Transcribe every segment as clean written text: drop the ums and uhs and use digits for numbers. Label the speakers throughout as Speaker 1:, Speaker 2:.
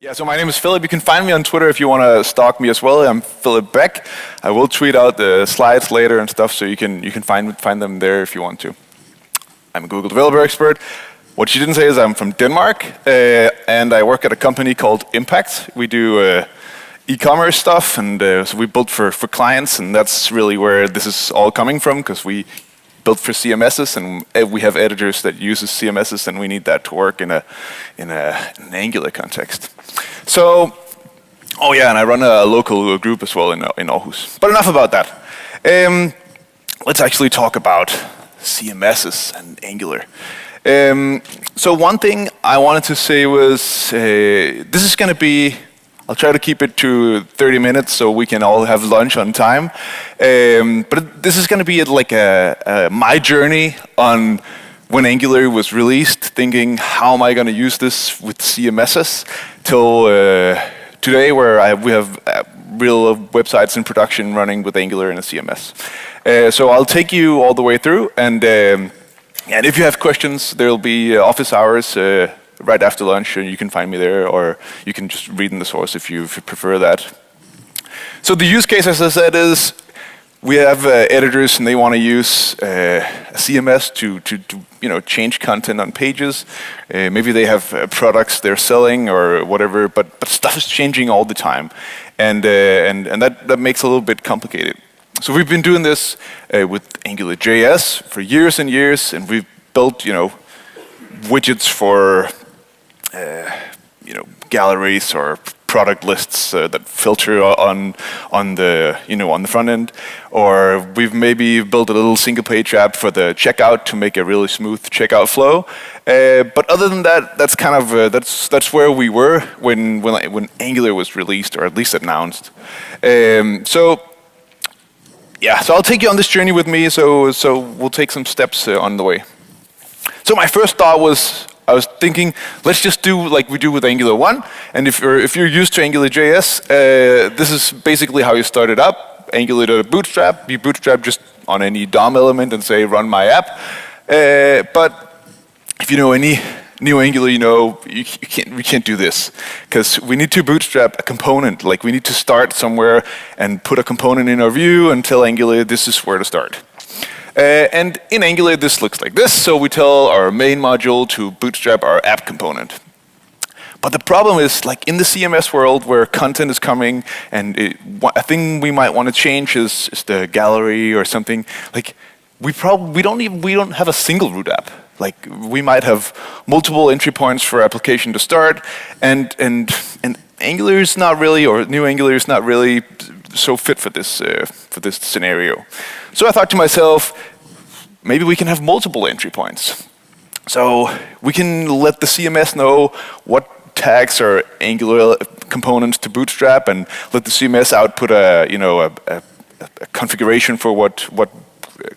Speaker 1: Yeah, so my name is Filip. You can find me on Twitter if you want to stalk me as well. I'm Filip Bech. I will tweet out the slides later and stuff, so you can find them there if you want to. I'm a Google developer expert. What you didn't say is I'm from Denmark, and I work at a company called Impact. We do e-commerce stuff, and so we build for clients, and that's really where this is all coming from, because we built for CMSs, and we have editors that uses CMSs, and we need that to work in an Angular context. So, oh yeah, and I run a local group as well in Aarhus. But enough about that. Let's actually talk about CMSs and Angular. So one thing I wanted to say was, this is going to be, I'll try to keep it to 30 minutes so we can all have lunch on time. But this is going to be like my journey on when Angular was released, thinking how am I going to use this with CMSs till today, where we have real websites in production running with Angular in a CMS. So I'll take you all the way through, and if you have questions, there'll be office hours right after lunch, and you can find me there, or you can just read in the source if you prefer that. So the use case, as I said, is we have editors, and they want to use a CMS to change content on pages. Maybe they have products they're selling or whatever, but stuff is changing all the time, and that makes it a little bit complicated. So we've been doing this with AngularJS for years and years, and we've built widgets for galleries or product lists that filter on the front end, or we've maybe built a little single page app for the checkout to make a really smooth checkout flow. But other than that, that's kind of that's where we were when Angular was released, or at least announced. So I'll take you on this journey with me. So we'll take some steps on the way. So my first thought was, I was thinking, let's just do like we do with Angular 1. And if you're used to AngularJS, this is basically how you start it up. Angular.bootstrap. You bootstrap just on any DOM element and say, run my app. But if you know any new Angular, we can't do this, because we need to bootstrap a component. Like, we need to start somewhere and put a component in our view and tell Angular this is where to start. And in Angular, this looks like this. So we tell our main module to bootstrap our app component. But the problem is, like in the CMS world where content is coming, and a thing we might want to change is the gallery or something. Like we don't have a single root app. Like we might have multiple entry points for application to start, and Angular is not really, or new Angular is not really so fit for this scenario. So I thought to myself, maybe we can have multiple entry points. So we can let the CMS know what tags are Angular components to bootstrap, and let the CMS output a configuration for what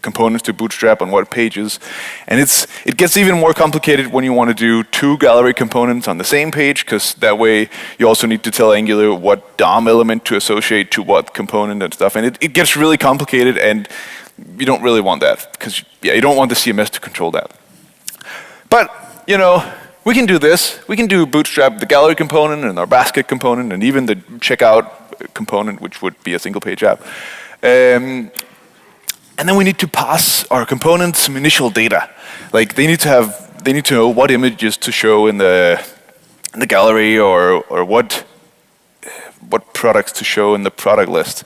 Speaker 1: components to bootstrap on what pages. And it gets even more complicated when you want to do two gallery components on the same page, because that way you also need to tell Angular what DOM element to associate to what component and stuff. And it gets really complicated, and you don't really want that, because you don't want the CMS to control that. But we can do this. We can do bootstrap the gallery component and our basket component and even the checkout component, which would be a single page app. And then we need to pass our components some initial data. Like they need to know what images to show in the gallery, or what products to show in the product list.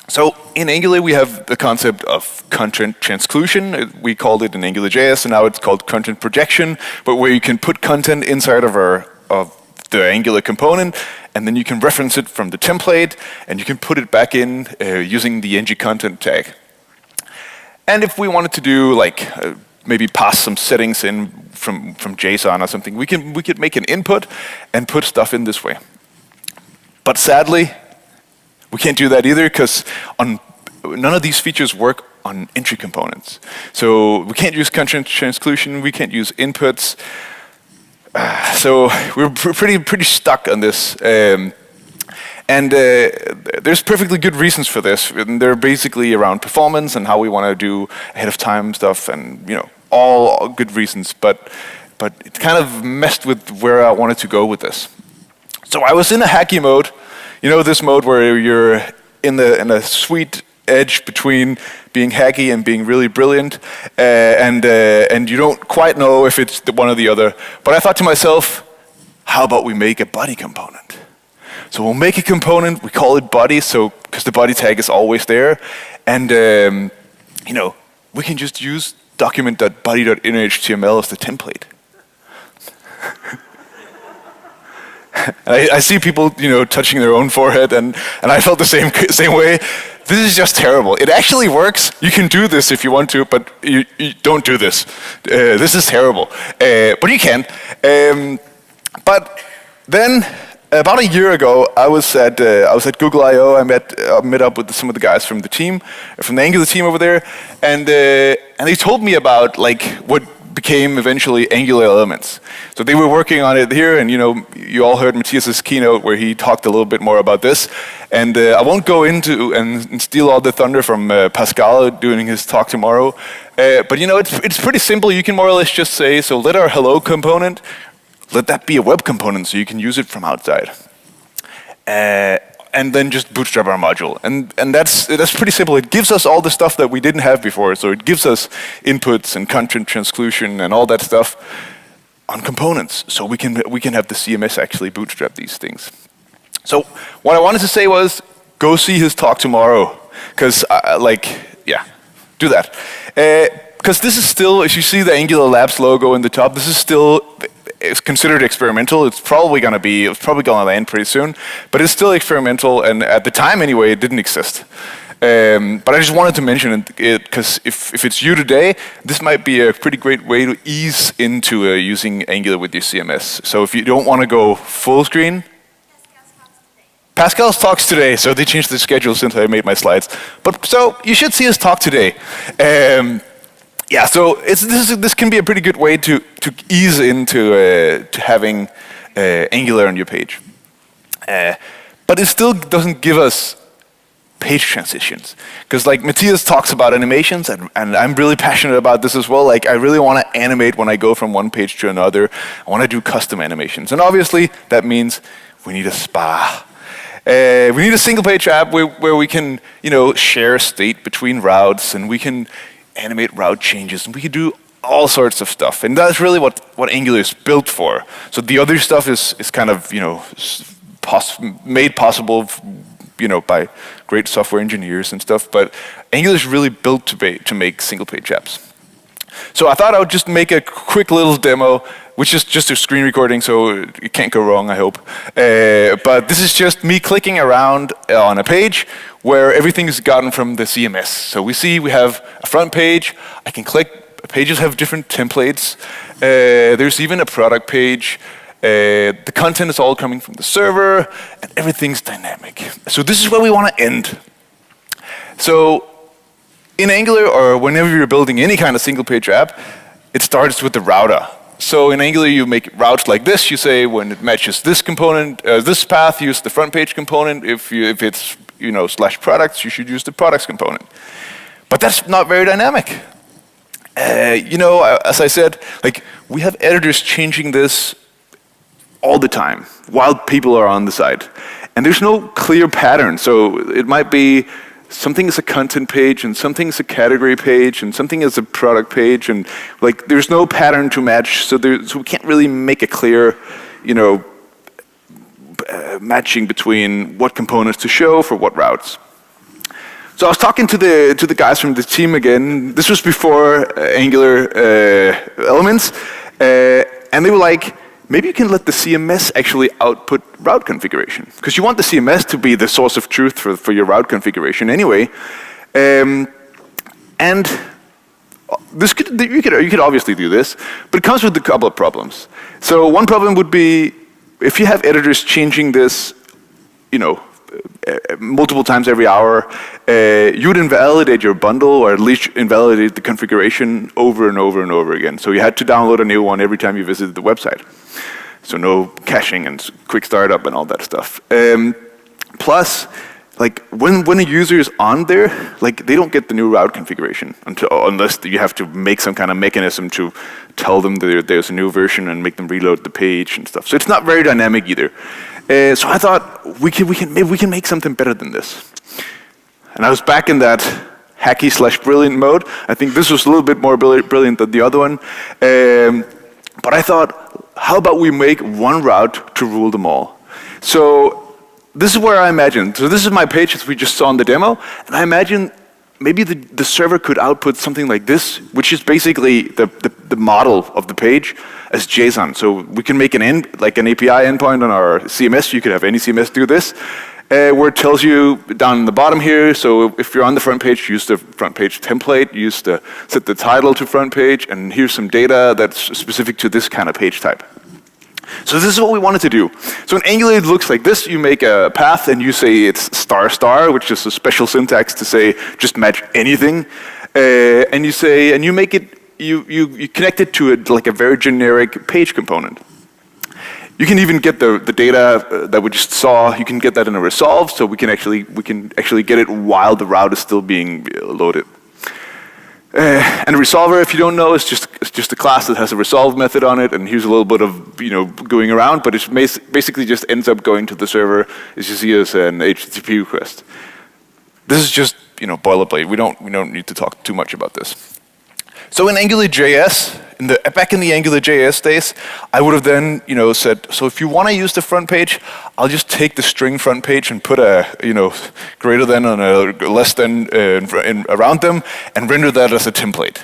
Speaker 1: So in Angular we have the concept of content transclusion. We called it in AngularJS, and now it's called content projection, but where you can put content inside of the Angular component, and then you can reference it from the template, and you can put it back in using the ngContent tag. And if we wanted to do maybe pass some settings in from JSON or something, we could make an input and put stuff in this way. But sadly, we can't do that either, because none of these features work on entry components. So we can't use content transclusion, we can't use inputs. So we're pretty stuck on this. And there's perfectly good reasons for this. And they're basically around performance and how we want to do ahead of time stuff, and all good reasons. But it kind of messed with where I wanted to go with this. So I was in a hacky mode. You know this mode where you're in a sweet edge between being hacky and being really brilliant, and you don't quite know if it's the one or the other. But I thought to myself, how about we make a body component? So we'll make a component, we call it body, so because the body tag is always there, and you know, we can just use document.body.innerhtml as the template. I see people, you know, touching their own forehead, and I felt the same way. This is just terrible. It actually works. You can do this if you want to, but you don't do this. This is terrible. But you can. But then, about a year ago, I was at Google I/O. I met up with some of the guys from the team, from the Angular team over there, and they told me about like what became eventually Angular Elements. So they were working on it here, and you know, you all heard Matthias's keynote where he talked a little bit more about this. And I won't go into and steal all the thunder from Pascal doing his talk tomorrow. But you know, it's pretty simple. You can more or less just say, so let our hello component, let that be a web component so you can use it from outside. And then just bootstrap our module. And that's pretty simple. It gives us all the stuff that we didn't have before. So it gives us inputs and content transclusion and all that stuff on components. So we can have the CMS actually bootstrap these things. So what I wanted to say was, go see his talk tomorrow. Because do that. Because this is still, if you see the Angular Labs logo in the top, this is still, it's considered experimental. It's probably going to land pretty soon, but it's still experimental, and at the time anyway, it didn't exist. But I just wanted to mention it because if it's you today, this might be a pretty great way to ease into using Angular with your CMS. So if you don't want to go full screen, Pascal's talks today, so they changed the schedule since I made my slides. But so you should see his talk today. Yeah, so this can be a pretty good way to ease into to having Angular on your page. But it still doesn't give us page transitions. Because like Matthias talks about animations, and I'm really passionate about this as well. Like I really want to animate when I go from one page to another. I want to do custom animations. And obviously that means we need a spa. We need a single page app where we can, you know, share state between routes, and we can animate route changes, and we can do all sorts of stuff. And that's really what Angular is built for. So the other stuff is kind of, you know, made possible, you know, by great software engineers and stuff. But Angular is really built to make single page apps. So I thought I would just make a quick little demo, which is just a screen recording, so it can't go wrong, I hope. But this is just me clicking around on a page where everything is gotten from the CMS. So we have a front page. I can click. Pages have different templates. There's even a product page. The content is all coming from the server, and everything's dynamic. So this is where we want to end. So in Angular, or whenever you're building any kind of single-page app, it starts with the router. So in Angular, you make routes like this. You say when it matches this component, this path, use the front page component. If it's, you know, /products, you should use the products component. But that's not very dynamic. You know, as I said, like we have editors changing this all the time while people are on the site, and there's no clear pattern. So it might be something is a content page, and something is a category page, and something is a product page, and like there's no pattern to match. So we can't really make a clear, you know, matching between what components to show for what routes. So I was talking to the guys from the team again. This was before Angular Elements, and they were like, maybe you can let the CMS actually output route configuration, because you want the CMS to be the source of truth for your route configuration anyway. And you could obviously do this, but it comes with a couple of problems. So one problem would be if you have editors changing this, you know, multiple times every hour, you would invalidate your bundle, or at least invalidate the configuration over and over and over again. So you had to download a new one every time you visited the website. So no caching and quick startup and all that stuff. Plus, like when a user is on there, like they don't get the new route configuration unless you have to make some kind of mechanism to tell them that there's a new version and make them reload the page and stuff. So it's not very dynamic either. So I thought maybe we can make something better than this. And I was back in that hacky/brilliant mode. I think this was a little bit more brilliant than the other one. But I thought, how about we make one route to rule them all? So this is where I imagine. So this is my page as we just saw in the demo. And I imagine maybe the server could output something like this, which is basically the model of the page as JSON. So we can make like an API endpoint on our CMS. You could have any CMS do this, where it tells you down in the bottom here. So if you're on the front page, use the front page template. Set the title to front page, and here's some data that's specific to this kind of page type. So this is what we wanted to do. So in Angular, it looks like this. You make a path, and you say it's ***, which is a special syntax to say just match anything. And you make it. You connect it to like a very generic page component. You can even get the data that we just saw. You can get that in a resolve, so we can actually get it while the route is still being loaded. And a resolver, if you don't know, is just a class that has a resolve method on it, and here's a little bit of going around, but it basically just ends up going to the server as you see as an HTTP request. This is just boilerplate. We don't need to talk too much about this. So in AngularJS, back in the AngularJS days, I would have then said, so if you want to use the front page, I'll just take the string front page and put a greater than and a less than around them and render that as a template.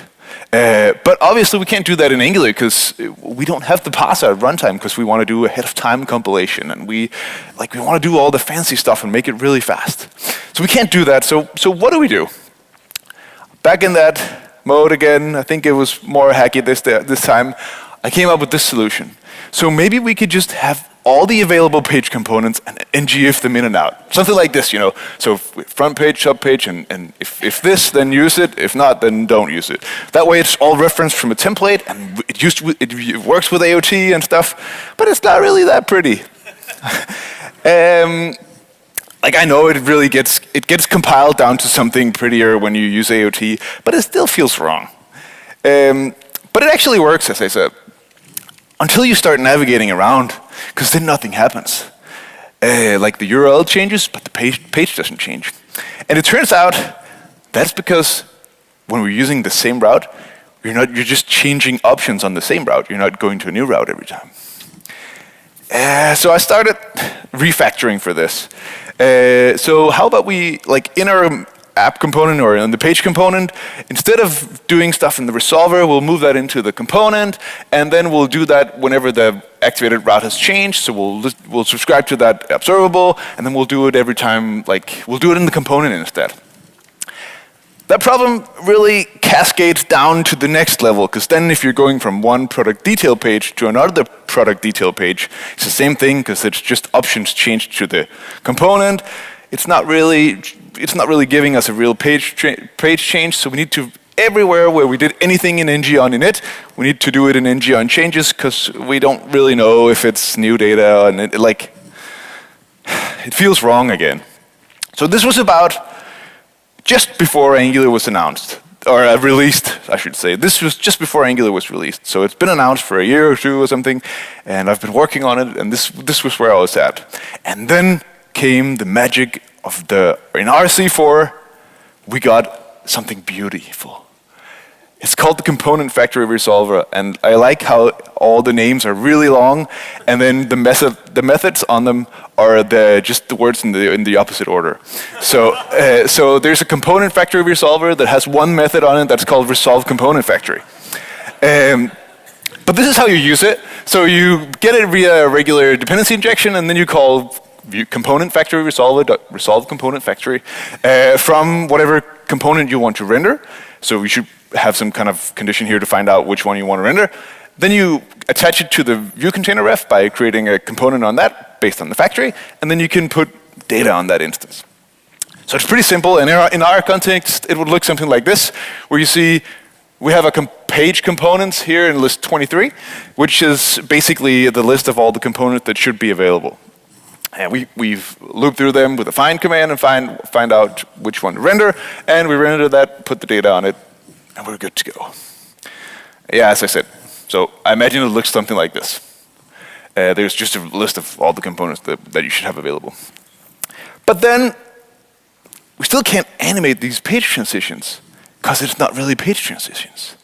Speaker 1: But obviously we can't do that in Angular because we don't have the parser at runtime because we want to do ahead of time compilation, and we want to do all the fancy stuff and make it really fast. So we can't do that. So what do? Back in that mode again, I think it was more hacky this time, I came up with this solution. So maybe we could just have all the available page components and ngIf them in and out. Something like this, So front page, sub page, and if this, then use it. If not, then don't use it. That way it's all referenced from a template, and it works with AOT and stuff, but it's not really that pretty. I know it really gets compiled down to something prettier when you use AOT, but it still feels wrong. But it actually works, as I said, until you start navigating around, because then nothing happens. Like the URL changes, but the page doesn't change. And it turns out that's because when we're using the same route, you're just changing options on the same route. You're not going to a new route every time. So I started refactoring for this. So how about we, in our app component or in the page component, instead of doing stuff in the resolver, we'll move that into the component, and then we'll do that whenever the activated route has changed. So we'll subscribe to that observable, and then we'll do it every time, we'll do it in the component instead. That problem really cascades down to the next level, because then if you're going from one product detail page to another product detail page, it's the same thing, because it's just options changed to the component. It's not really giving us a real page change, so we need to, everywhere where we did anything in ng on init, we need to do it in ng on changes, because we don't really know if it's new data, and it feels wrong again. So this was about just before Angular was announced, or released, I should say. This was just before Angular was released. So it's been announced for a year or two or something, and I've been working on it, and this was where I was at. And then came the magic of in RC4, we got something beautiful. It's called the component factory resolver, and I like how all the names are really long, and then the methods on them are just the words in the opposite order. So there's a component factory resolver that has one method on it that's called resolve component factory. But this is how you use it. So you get it via regular dependency injection, and then you call component factory resolve component factory from whatever component you want to render. So you should have some kind of condition here to find out which one you want to render. Then you attach it to the view container ref by creating a component on that based on the factory, and then you can put data on that instance. So it's pretty simple, and in our context, it would look something like this, where you see we have a page components here in list 23, which is basically the list of all the components that should be available. And we've looped through them with a find command and find out which one to render, and we render that, put the data on it, and we're good to go. Yeah, as I said. So I imagine it looks something like this. There's just a list of all the components that you should have available. But then we still can't animate these page transitions because it's not really page transitions.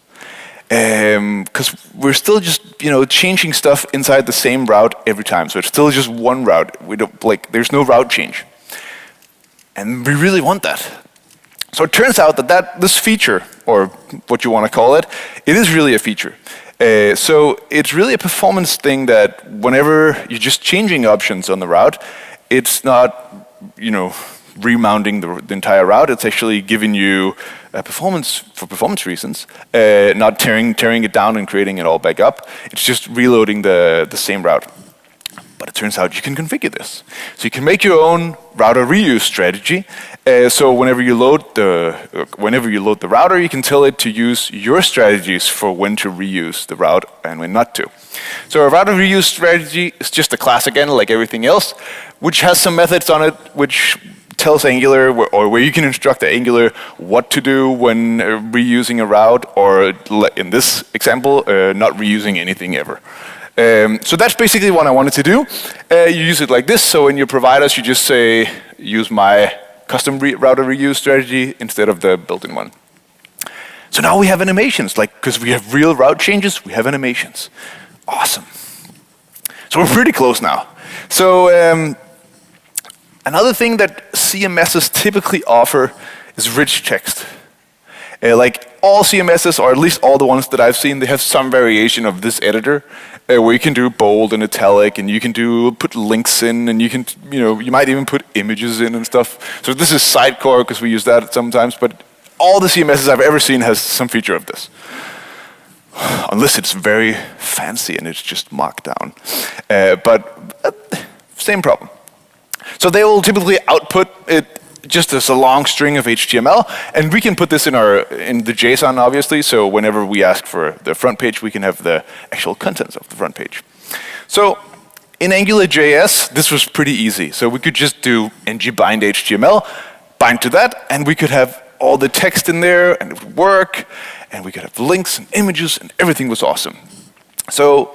Speaker 1: Because we're still just changing stuff inside the same route every time. So it's still just one route. We don't there's no route change, and we really want that. So it turns out that this feature, or what you want to call it, it is really a feature. So it's really a performance thing that whenever you're just changing options on the route, it's not remounting the entire route. It's actually giving you performance for performance reasons, not tearing it down and creating it all back up. It's just reloading the same route. But it turns out you can configure this. So you can make your own router reuse strategy. So whenever you load the router, you can tell it to use your strategies for when to reuse the route and when not to. So a router reuse strategy is just a class again, like everything else, which has some methods on it, which tells Angular, or where you can instruct the Angular what to do when reusing a route, or in this example, not reusing anything ever. So that's basically what I wanted to do. You use it like this, so in your providers you just say, use my custom router reuse strategy instead of the built-in one. So now we have animations, because we have real route changes, we have animations. Awesome. So we're pretty close now. So another thing that CMSs typically offer is rich text. Like all CMSs, or at least all the ones that I've seen, they have some variation of this editor, where you can do bold and italic, and you can put links in, and you might even put images in and stuff. So this is Sidecore, because we use that sometimes, but all the CMSs I've ever seen has some feature of this. Unless it's very fancy and it's just markdown. But same problem. So they will typically output it just as a long string of HTML, and we can put this in the JSON, obviously, so whenever we ask for the front page, we can have the actual contents of the front page. So in AngularJS, this was pretty easy. So we could just do ngBind HTML, bind to that, and we could have all the text in there, and it would work, and we could have links and images, and everything was awesome. So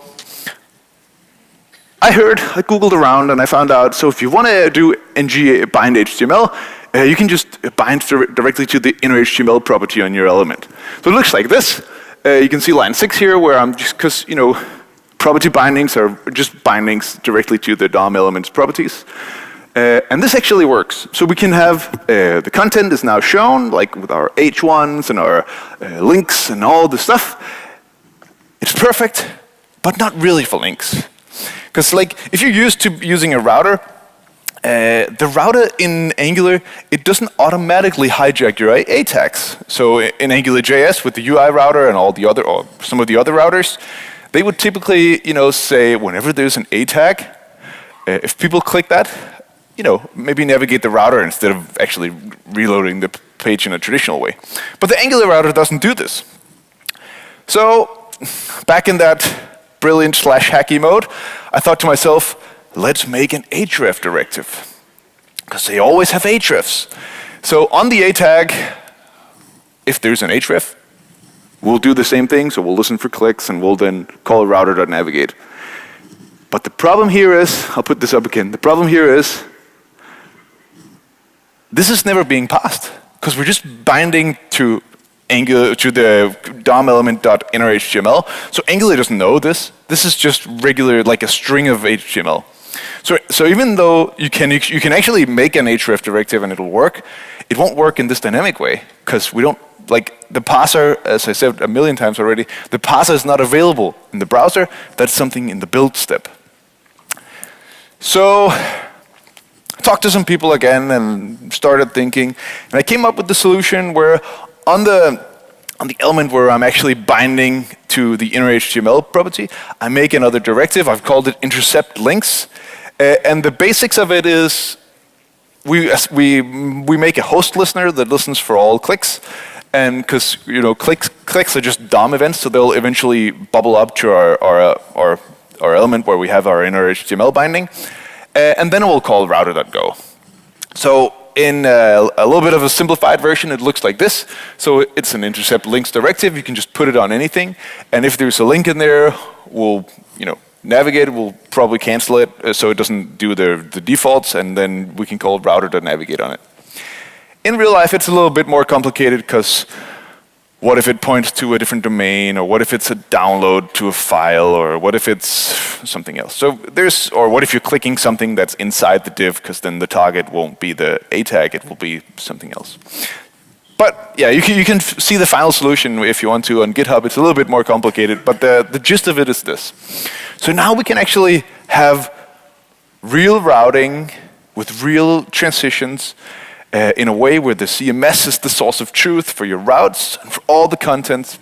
Speaker 1: I Googled around, and I found out, so if you want to do ngBind HTML, you can just bind directly to the inner HTML property on your element. So it looks like this. You can see line 6 here, where I'm just, because property bindings are just bindings directly to the DOM element's properties. And this actually works. So we can have, the content is now shown, like with our H1s and our links and all the stuff. It's perfect, but not really for links. Because if you're used to using a router, the router in Angular, it doesn't automatically hijack your A tags. So in AngularJS with the UI router and all the other, or some of the other routers, they would typically, say whenever there's an A tag, if people click that, maybe navigate the router instead of actually reloading the page in a traditional way. But the Angular router doesn't do this. So back in that brilliant / hacky mode, I thought to myself, let's make an href directive, because they always have hrefs. So on the A tag, if there's an href, we'll do the same thing. So we'll listen for clicks, and we'll then call router.navigate. But the problem here is, I'll put this up again. The problem here is, this is never being passed, because we're just binding to Angular, to the DOM element.innerHTML. So Angular doesn't know this. This is just regular, like a string of HTML. So even though you can actually make an href directive and it'll work, it won't work in this dynamic way, because we don't, the parser, as I said a million times already, the parser is not available in the browser. That's something in the build step. So I talked to some people again and started thinking, and I came up with the solution where on the element where I'm actually binding to the inner HTML property, I make another directive. I've called it intercept links. And the basics of it is we make a host listener that listens for all clicks. And because clicks are just DOM events, so they'll eventually bubble up to our element where we have our inner HTML binding. and then we'll call router.go. So in a little bit of a simplified version, it looks like this. So it's an intercept links directive. You can just put it on anything, and if there's a link in there, we'll navigate it. We'll probably cancel it so it doesn't do the defaults, and then we can call router.navigate on it. In real life, it's a little bit more complicated because what if it points to a different domain, or what if it's a download to a file, or what if it's something else? So or what if you're clicking something that's inside the div, because then the target won't be the A tag, it will be something else. But yeah, you can see the final solution if you want to on GitHub. It's a little bit more complicated, but the gist of it is this. So now we can actually have real routing with real transitions in a way where the CMS is the source of truth for your routes and for all the content.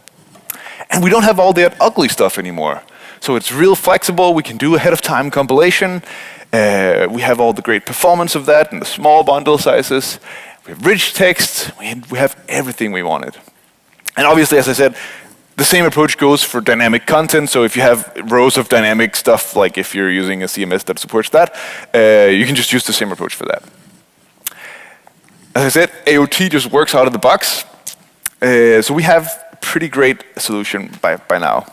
Speaker 1: And we don't have all that ugly stuff anymore. So it's real flexible. We can do ahead of time compilation. We have all the great performance of that and the small bundle sizes. We have rich text. We have everything we wanted. And obviously, as I said, the same approach goes for dynamic content. So if you have rows of dynamic stuff, like if you're using a CMS that supports that, you can just use the same approach for that. As I said, AOT just works out of the box. So we have a pretty great solution by now.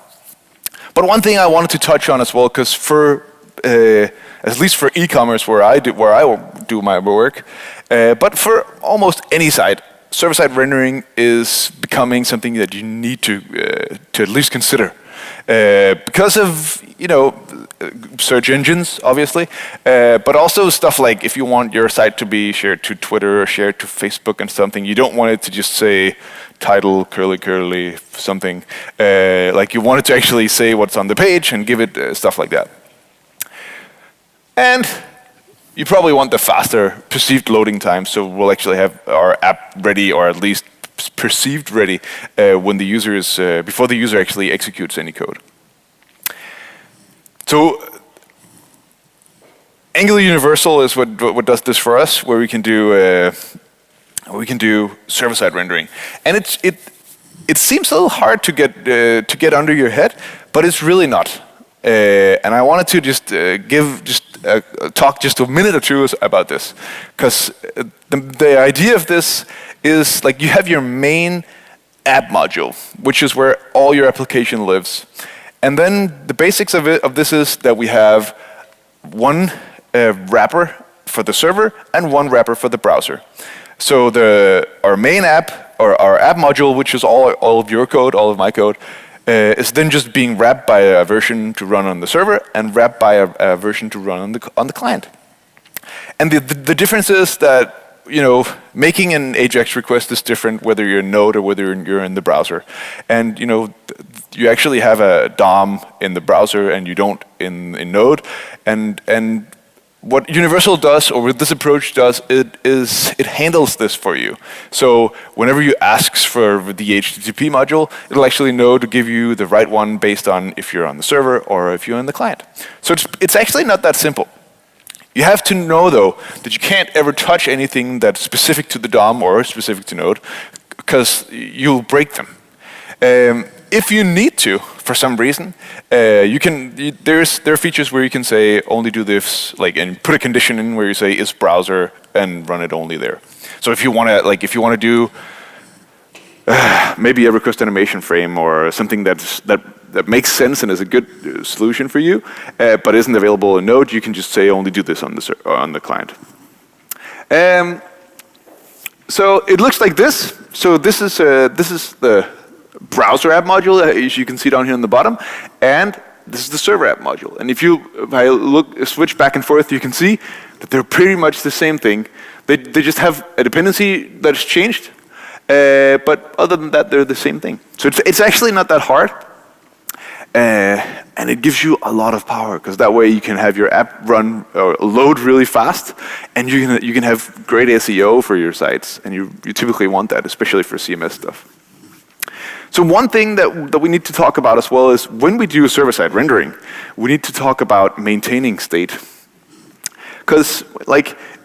Speaker 1: But one thing I wanted to touch on as well, because for at least for e-commerce where I do my work, but for almost any site, server-side rendering is becoming something that you need to at least consider. Because of search engines, obviously, but also stuff like if you want your site to be shared to Twitter or shared to Facebook and something, you don't want it to just say title curly something. Like you want it to actually say what's on the page and give it stuff like that. And you probably want the faster perceived loading time, so we'll actually have our app ready, or at least perceived ready, when the user is before the user actually executes any code. So Angular Universal is what does this for us, where we can do server-side rendering, and it seems a little hard to get under your head, but it's really not. And I wanted to just talk just a minute or two about this, because the idea of this is like you have your main app module, which is where all your application lives. And then the basics of this is that we have one wrapper for the server and one wrapper for the browser. So our main app, or our app module, which is all of your code, all of my code, is then just being wrapped by a version to run on the server and wrapped by a version to run on the client. And the difference is that making an AJAX request is different whether you're in Node or whether you're in the browser. And you actually have a DOM in the browser and you don't in Node. And what Universal does, or what this approach does, it handles this for you. So whenever you ask for the HTTP module, it'll actually know to give you the right one based on if you're on the server or if you're on the client. So it's actually not that simple. You have to know, though, that you can't ever touch anything that's specific to the DOM or specific to Node, because you'll break them. If you need to, for some reason, there are features where you can say only do this, and put a condition in where you say is browser and run it only there. So if you want to do maybe a request animation frame or something that makes sense and is a good solution for you, but isn't available in Node, you can just say only do this on the client. So it looks like this. So this is the browser app module, as you can see down here on the bottom, and this is the server app module. And if I switch back and forth, you can see that they're pretty much the same thing. They just have a dependency that's changed, but other than that, they're the same thing. So it's actually not that hard, and it gives you a lot of power, because that way you can have your app run or load really fast, and you can have great SEO for your sites, and you typically want that, especially for CMS stuff. So one thing that we need to talk about as well is when we do server-side rendering, we need to talk about maintaining state. Because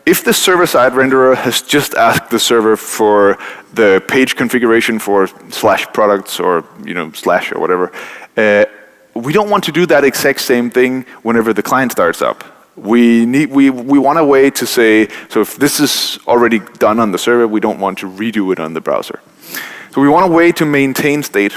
Speaker 1: if the server-side renderer has just asked the server for the page configuration for /products or / or whatever, we don't want to do that exact same thing whenever the client starts up. We want a way to say, so if this is already done on the server, we don't want to redo it on the browser. So we want a way to maintain state.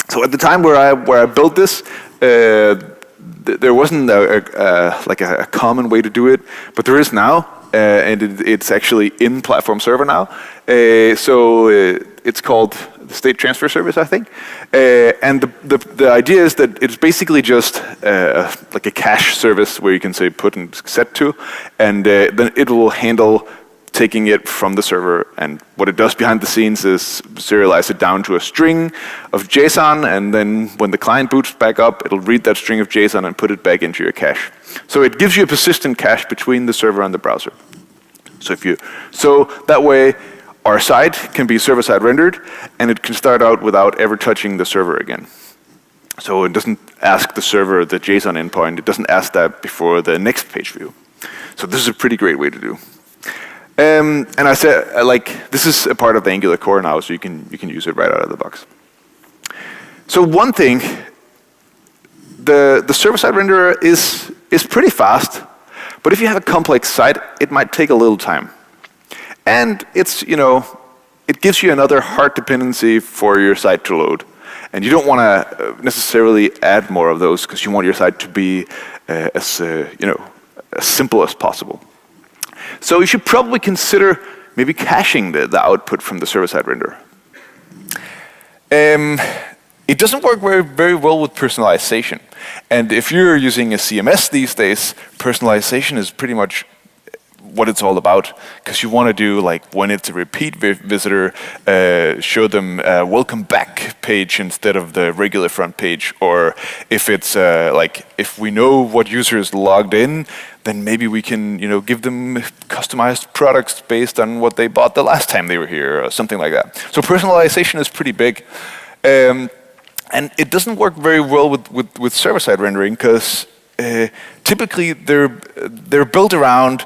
Speaker 1: So at the time where I built this, there wasn't a common way to do it, but there is now, and it's actually in platform server now. It's called the state transfer service, I think. And the idea is that it's basically just like a cache service where you can say put and set to, and then it will handle taking it from the server, and what it does behind the scenes is serialize it down to a string of JSON, and then when the client boots back up, it'll read that string of JSON and put it back into your cache. So it gives you a persistent cache between the server and the browser. So that way, our site can be server-side rendered, and it can start out without ever touching the server again. So it doesn't ask the server the JSON endpoint. It doesn't ask that before the next page view. So this is a pretty great way to do. And I said, this is a part of the Angular core now, so you can use it right out of the box. So one thing, the server-side renderer is pretty fast, but if you have a complex site, it might take a little time. And it gives you another hard dependency for your site to load. And you don't want to necessarily add more of those because you want your site to be as simple as possible. So you should probably consider maybe caching the output from the server-side renderer. It doesn't work very well with personalization. And if you're using a CMS these days, personalization is pretty much what it's all about, because you want to do, like, when it's a repeat visitor, show them a welcome back page instead of the regular front page. Or if it's if we know what user is logged in, then maybe we can give them customized products based on what they bought the last time they were here, or something like that. So personalization is pretty big. And it doesn't work very well with server-side rendering, because typically they're built around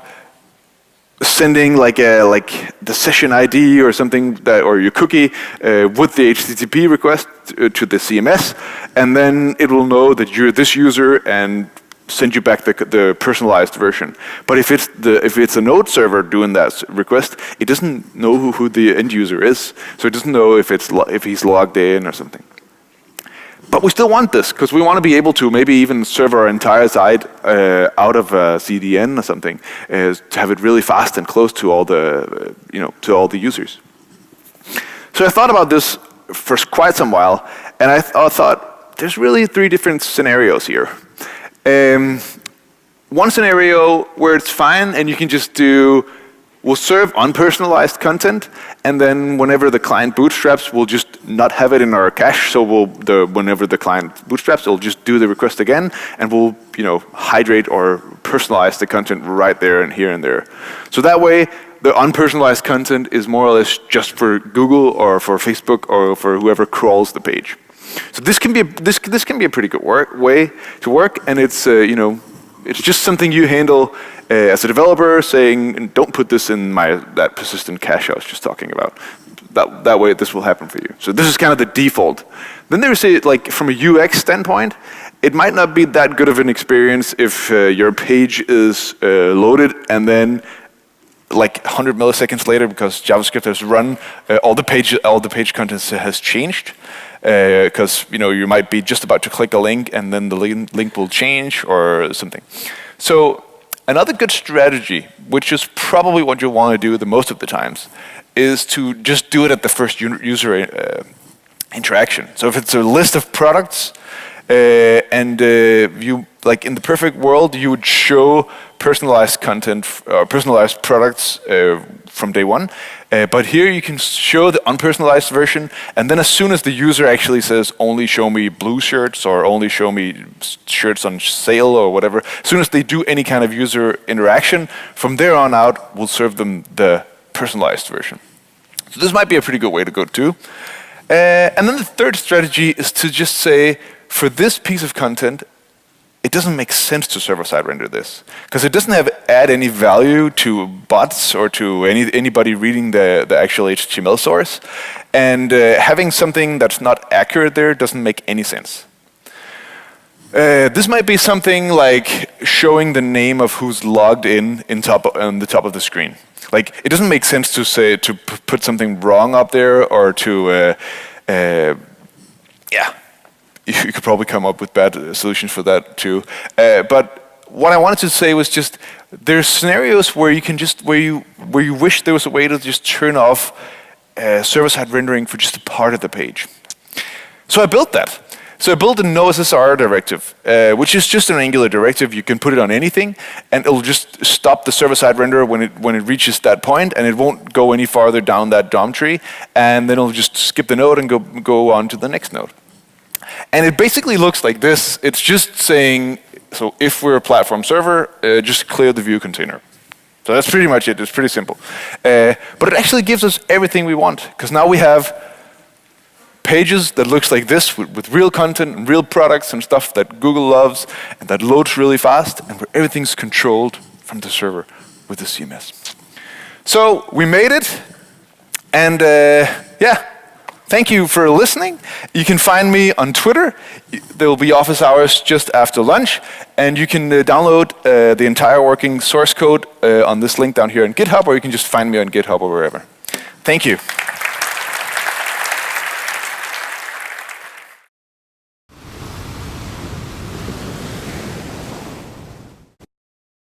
Speaker 1: sending the session ID or something or your cookie with the HTTP request to the CMS, and then it will know that you're this user and send you back the personalized version. But if it's a node server doing that request, it doesn't know who the end user is, so it doesn't know if he's logged in or something. But we still want this, because we want to be able to maybe even serve our entire site out of a CDN or something, to have it really fast and close to all the users. So I thought about this for quite some while, and I thought there's really 3 different scenarios here. One scenario where it's fine, and you can just we'll serve unpersonalized content, and then whenever the client bootstraps, we'll just not have it in our cache. So whenever the client bootstraps, it'll just do the request again, and we'll hydrate or personalize the content right there and here and there. So that way, the unpersonalized content is more or less just for Google or for Facebook or for whoever crawls the page. So this can be a pretty good way to work, and it's it's just something you handle as a developer, saying, don't put this in that persistent cache I was just talking about. That way this will happen for you. So this is kind of the default. Then there's from a UX standpoint, it might not be that good of an experience if your page is loaded and then 100 milliseconds later, because JavaScript has run, all the page content has changed. Because you might be just about to click a link and then the link will change or something. So another good strategy, which is probably what you want to do the most of the times, is to just do it at the first user interaction. So if it's a list of products, and you in the perfect world, you would show personalized content or personalized products from day one. But here you can show the unpersonalized version, and then as soon as the user actually says, only show me blue shirts or only show me shirts on sale or whatever, as soon as they do any kind of user interaction, from there on out, we'll serve them the personalized version. So this might be a pretty good way to go too. And then the third strategy is to just say, for this piece of content, it doesn't make sense to server-side render this, because it doesn't add any value to bots or to anybody reading the actual HTML source, and having something that's not accurate there doesn't make any sense. So what we do is we just say, for this piece of content, it doesn't make sense to server-side render this, because it doesn't add any value to bots or to anybody reading the actual HTML source, and having something that's not accurate there doesn't make any sense. This might be something like showing the name of who's logged in on the top of the screen. Like, it doesn't make sense to say to put something wrong up there, or to yeah. You could probably come up with bad solutions for that too. But what I wanted to say was just there's scenarios where you can just where you wish there was a way to just turn off server-side rendering for just a part of the page. So I built that. So I built a NoSSR directive, which is just an Angular directive. You can put it on anything, and it'll just stop the server-side renderer when it reaches that point, and it won't go any farther down that DOM tree, and then it'll just skip the node and go on to the next node. And it basically looks like this. It's just saying, so if we're a platform server, just clear the view container. So that's pretty much it. It's pretty simple. But it actually gives us everything we want, because now we have pages that looks like this with real content and real products and stuff that Google loves and that loads really fast, and where everything's controlled from the server with the CMS. So we made it, and yeah. Thank you for listening. You can find me on Twitter. There will be office hours just after lunch, and you can download the entire working source code on this link down here on GitHub, or you can just find me on GitHub or wherever. Thank you.